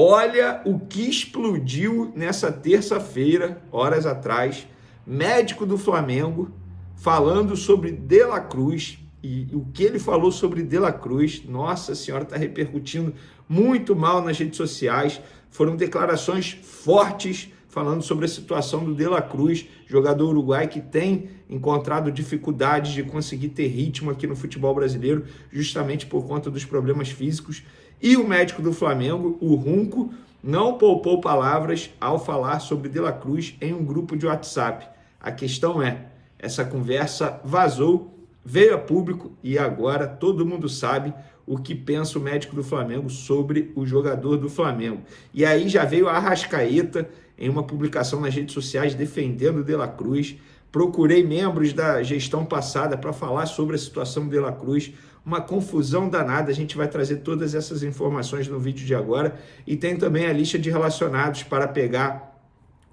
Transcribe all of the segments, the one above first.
Olha o que explodiu nessa terça-feira, horas atrás, médico do Flamengo falando sobre De La Cruz, e o que ele falou sobre De La Cruz, nossa senhora, está repercutindo muito mal nas redes sociais. Foram declarações fortes falando sobre a situação do De La Cruz, jogador uruguai que tem encontrado dificuldades de conseguir ter ritmo aqui no futebol brasileiro, justamente por conta dos problemas físicos. E o médico do Flamengo, o Runco, não poupou palavras ao falar sobre De La Cruz em um grupo de WhatsApp. A questão é, essa conversa vazou, veio a público e agora todo mundo sabe o que pensa o médico do Flamengo sobre o jogador do Flamengo. E aí já veio a Arrascaeta em uma publicação nas redes sociais defendendo De La Cruz. Procurei membros da gestão passada para falar sobre a situação do De La Cruz. Uma confusão danada, a gente vai trazer todas essas informações no vídeo de agora. E tem também a lista de relacionados para pegar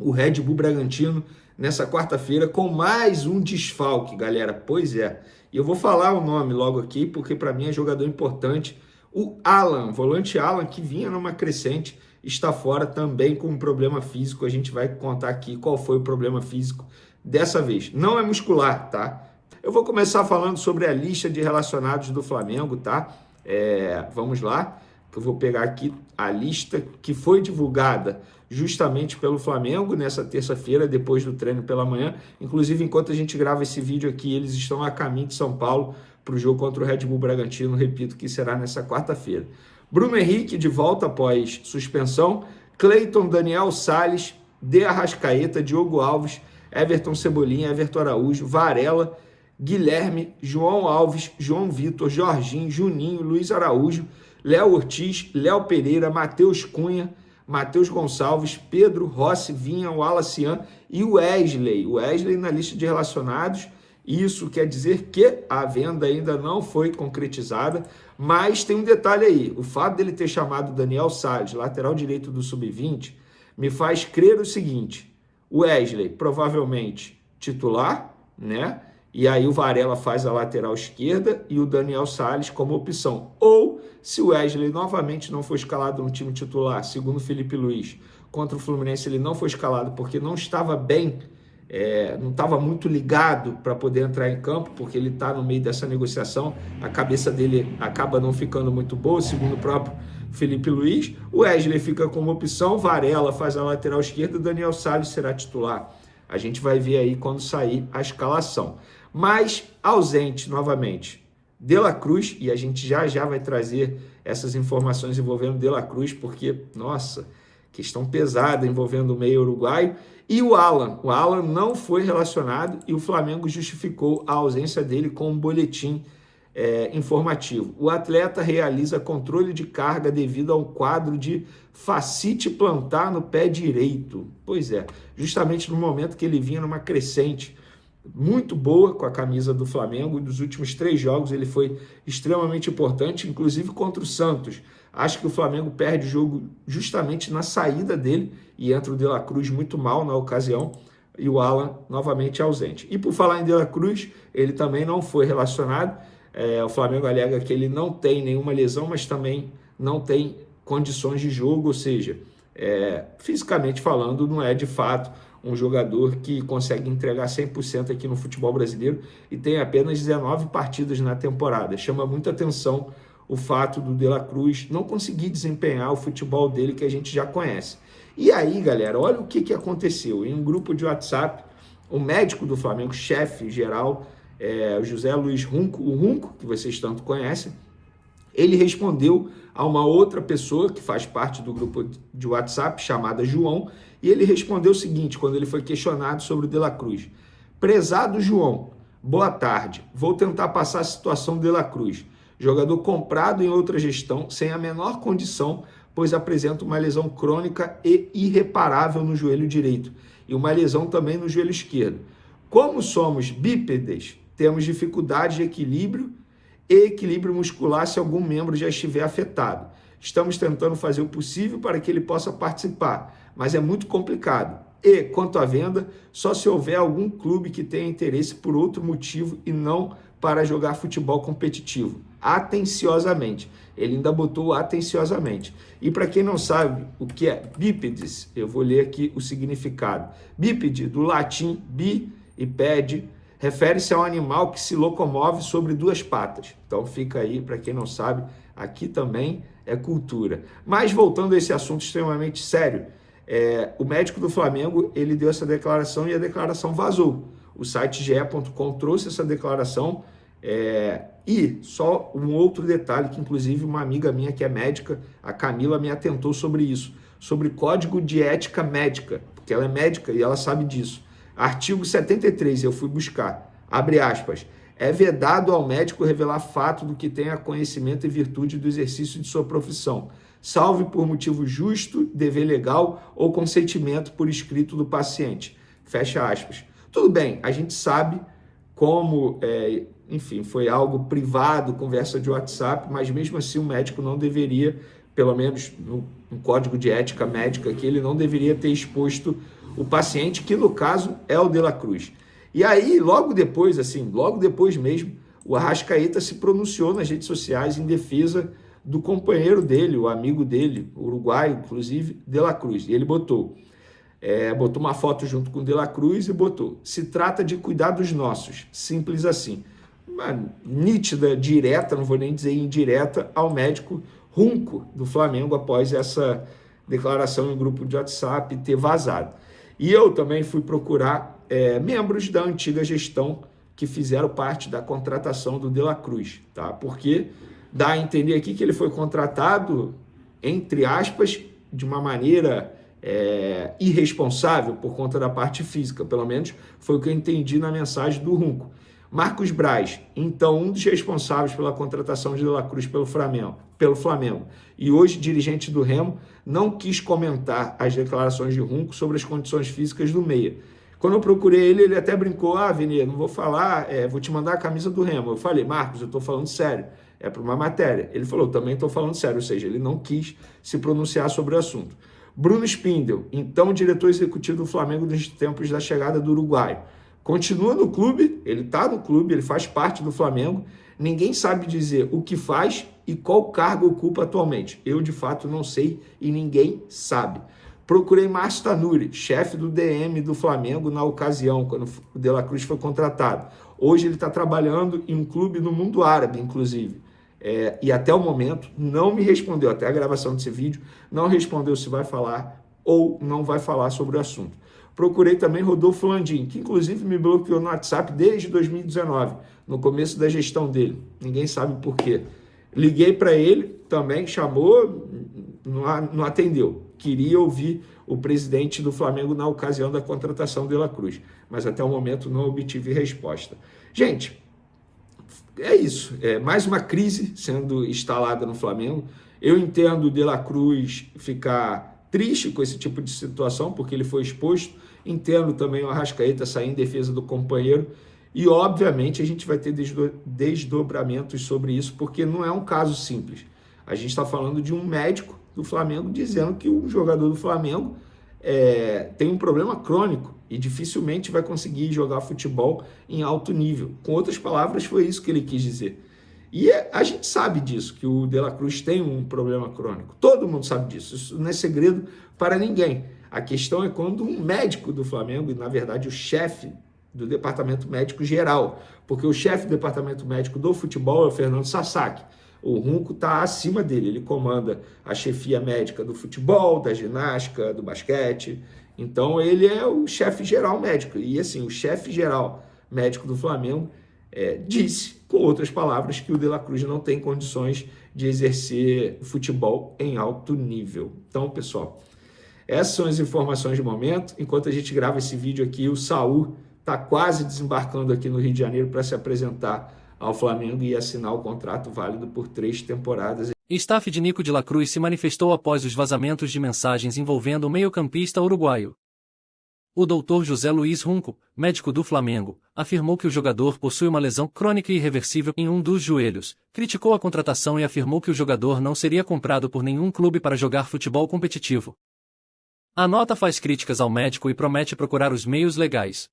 o Red Bull Bragantino nessa quarta-feira com mais um desfalque, galera. Pois é, e eu vou falar o nome logo aqui, porque para mim é jogador importante. O Alan, volante Alan, que vinha numa crescente, está fora também com um problema físico. A gente vai contar aqui qual foi o problema físico dessa vez. Não é muscular, tá? Eu vou começar falando sobre a lista de relacionados do Flamengo, tá? Vamos lá, que eu vou pegar aqui a lista que foi divulgada justamente pelo Flamengo nessa terça-feira, depois do treino pela manhã. Inclusive, enquanto a gente grava esse vídeo aqui, eles estão a caminho de São Paulo para o jogo contra o Red Bull Bragantino, repito, que será nessa quarta-feira. Bruno Henrique de volta após suspensão, Cleiton, Daniel Salles, De Arrascaeta, Diogo Alves, Everton Cebolinha, Everton Araújo, Varela, Guilherme, João Alves, João Vitor, Jorginho, Juninho, Luiz Araújo, Léo Ortiz, Léo Pereira, Matheus Cunha, Matheus Gonçalves, Pedro Rossi, Vinha, Wallacian e o Wesley. O Wesley na lista de relacionados. Isso quer dizer que a venda ainda não foi concretizada, mas tem um detalhe aí. O fato dele ter chamado Daniel Salles, lateral direito do Sub-20, me faz crer o seguinte: o Wesley provavelmente titular, né? E aí o Varela faz a lateral esquerda e o Daniel Salles como opção. Ou, se o Wesley novamente não for escalado no time titular, segundo o Felipe Luiz, contra o Fluminense ele não foi escalado porque não estava bem, não estava muito ligado para poder entrar em campo, porque ele está no meio dessa negociação, a cabeça dele acaba não ficando muito boa, segundo o próprio Felipe Luiz. O Wesley fica como opção, Varela faz a lateral esquerda e o Daniel Salles será titular. A gente vai ver aí quando sair a escalação. Mas ausente novamente De La Cruz, e a gente já vai trazer essas informações envolvendo De La Cruz, porque, nossa, questão pesada envolvendo o meio uruguaio. E o Alan não foi relacionado e o Flamengo justificou a ausência dele com um boletim informativo. O atleta realiza controle de carga devido a um quadro de fascite plantar no pé direito. Pois é, justamente no momento que ele vinha numa crescente muito boa com a camisa do Flamengo. Dos últimos 3 jogos ele foi extremamente importante, inclusive contra o Santos. Acho que o Flamengo perde o jogo justamente na saída dele e entra o De La Cruz muito mal na ocasião e o Alan novamente ausente. E por falar em De La Cruz, ele também não foi relacionado. O Flamengo alega que ele não tem nenhuma lesão, mas também não tem condições de jogo, ou seja, fisicamente falando, não é de fato um jogador que consegue entregar 100% aqui no futebol brasileiro e tem apenas 19 partidas na temporada. Chama muita atenção o fato do De La Cruz não conseguir desempenhar o futebol dele que a gente já conhece. E aí, galera, olha o que aconteceu. Em um grupo de WhatsApp, o médico do Flamengo, chefe geral, o José Luiz Runco, o Runco, que vocês tanto conhecem, ele respondeu a uma outra pessoa que faz parte do grupo de WhatsApp, chamada João, e ele respondeu o seguinte, quando ele foi questionado sobre o De La Cruz: prezado João, boa tarde, vou tentar passar a situação do De La Cruz, jogador comprado em outra gestão, sem a menor condição, pois apresenta uma lesão crônica e irreparável no joelho direito, e uma lesão também no joelho esquerdo. Como somos bípedes, temos dificuldade de equilíbrio e equilíbrio muscular se algum membro já estiver afetado. Estamos tentando fazer o possível para que ele possa participar, mas é muito complicado. E, quanto à venda, só se houver algum clube que tenha interesse por outro motivo e não para jogar futebol competitivo. atenciosamente. Ele ainda botou atenciosamente. E para quem não sabe o que é bípedes, eu vou ler aqui o significado. Bípede, do latim bi e pede, refere-se a um animal que se locomove sobre duas patas. Então fica aí, para quem não sabe, aqui também é cultura. Mas voltando a esse assunto extremamente sério, o médico do Flamengo, ele deu essa declaração e a declaração vazou. O site ge.com trouxe essa declaração e só um outro detalhe que inclusive uma amiga minha que é médica, a Camila, me atentou sobre isso, sobre código de ética médica, porque ela é médica e ela sabe disso. Artigo 73, eu fui buscar, abre aspas, é vedado ao médico revelar fato do que tenha conhecimento e virtude do exercício de sua profissão, salve por motivo justo, dever legal ou consentimento por escrito do paciente. Fecha aspas. Tudo bem, a gente sabe como, enfim, foi algo privado, conversa de WhatsApp, mas mesmo assim o médico não deveria, pelo menos no código de ética médica aqui, ele não deveria ter exposto o paciente, que no caso é o De La Cruz. E aí, logo depois mesmo, o Arrascaeta se pronunciou nas redes sociais em defesa do companheiro dele, o amigo dele, uruguaio, inclusive, De La Cruz. E ele botou uma foto junto com o De La Cruz e botou: se trata de cuidar dos nossos, simples assim. Uma nítida, direta, não vou nem dizer indireta, ao médico Runco do Flamengo após essa declaração em grupo de WhatsApp ter vazado. E eu também fui procurar membros da antiga gestão que fizeram parte da contratação do De La Cruz, tá? Porque dá a entender aqui que ele foi contratado, entre aspas, de uma maneira irresponsável por conta da parte física, pelo menos foi o que eu entendi na mensagem do Runco. Marcos Braz, então um dos responsáveis pela contratação de De La Cruz pelo Flamengo, e hoje dirigente do Remo, não quis comentar as declarações de Runco sobre as condições físicas do meia. Quando eu procurei ele, ele até brincou: Vini, não vou falar, vou te mandar a camisa do Remo. Eu falei: Marcos, eu estou falando sério, é para uma matéria. Ele falou: também estou falando sério, ou seja, ele não quis se pronunciar sobre o assunto. Bruno Spindel, então diretor executivo do Flamengo nos tempos da chegada do uruguaio. Continua no clube, ele está no clube, ele faz parte do Flamengo, ninguém sabe dizer o que faz e qual cargo ocupa atualmente. Eu, de fato, não sei e ninguém sabe. Procurei Márcio Tanuri, chefe do DM do Flamengo na ocasião, quando o De La Cruz foi contratado. Hoje ele está trabalhando em um clube no mundo árabe, inclusive. E até o momento não me respondeu, até a gravação desse vídeo, não respondeu se vai falar ou não vai falar sobre o assunto. Procurei também Rodolfo Landim, que inclusive me bloqueou no WhatsApp desde 2019, no começo da gestão dele. Ninguém sabe por quê. Liguei para ele, também chamou, não atendeu. Queria ouvir o presidente do Flamengo na ocasião da contratação de De La Cruz, mas até o momento não obtive resposta. Gente, é isso. Mais uma crise sendo instalada no Flamengo. Eu entendo o De La Cruz ficar triste com esse tipo de situação, porque ele foi exposto. Entendo também o Arrascaeta sair em defesa do companheiro. E, obviamente, a gente vai ter desdobramentos sobre isso, porque não é um caso simples. A gente está falando de um médico do Flamengo dizendo que o jogador do Flamengo tem um problema crônico e dificilmente vai conseguir jogar futebol em alto nível. Com outras palavras, foi isso que ele quis dizer. E a gente sabe disso, que o De La Cruz tem um problema crônico. Todo mundo sabe disso. Isso não é segredo para ninguém. A questão é quando um médico do Flamengo, e na verdade o chefe do departamento médico geral, porque o chefe do departamento médico do futebol é o Fernando Sasaki. O Runco está acima dele, ele comanda a chefia médica do futebol, da ginástica, do basquete. Então ele é o chefe geral médico. E assim, o chefe geral médico do Flamengo disse, com outras palavras, que o De La Cruz não tem condições de exercer futebol em alto nível. Então, pessoal, essas são as informações de momento. Enquanto a gente grava esse vídeo aqui, o Saul está quase desembarcando aqui no Rio de Janeiro para se apresentar ao Flamengo e assinar o contrato válido por 3 temporadas. Staff de Nico de La Cruz se manifestou após os vazamentos de mensagens envolvendo o meio-campista uruguaio. O Dr. José Luiz Runco, médico do Flamengo, afirmou que o jogador possui uma lesão crônica e irreversível em um dos joelhos, criticou a contratação e afirmou que o jogador não seria comprado por nenhum clube para jogar futebol competitivo. A nota faz críticas ao médico e promete procurar os meios legais.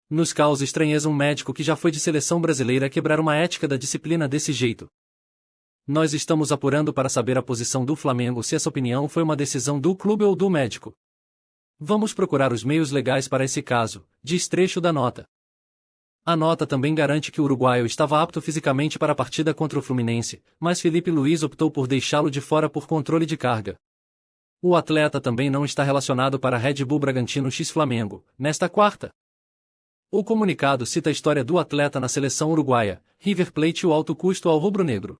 Nos causa estranheza um médico que já foi de seleção brasileira quebrar uma ética da disciplina desse jeito. Nós estamos apurando para saber a posição do Flamengo se essa opinião foi uma decisão do clube ou do médico. Vamos procurar os meios legais para esse caso, diz trecho da nota. A nota também garante que o uruguaio estava apto fisicamente para a partida contra o Fluminense, mas Felipe Luiz optou por deixá-lo de fora por controle de carga. O atleta também não está relacionado para Red Bull Bragantino x Flamengo, nesta quarta. O comunicado cita a história do atleta na seleção uruguaia, River Plate e o alto custo ao rubro-negro.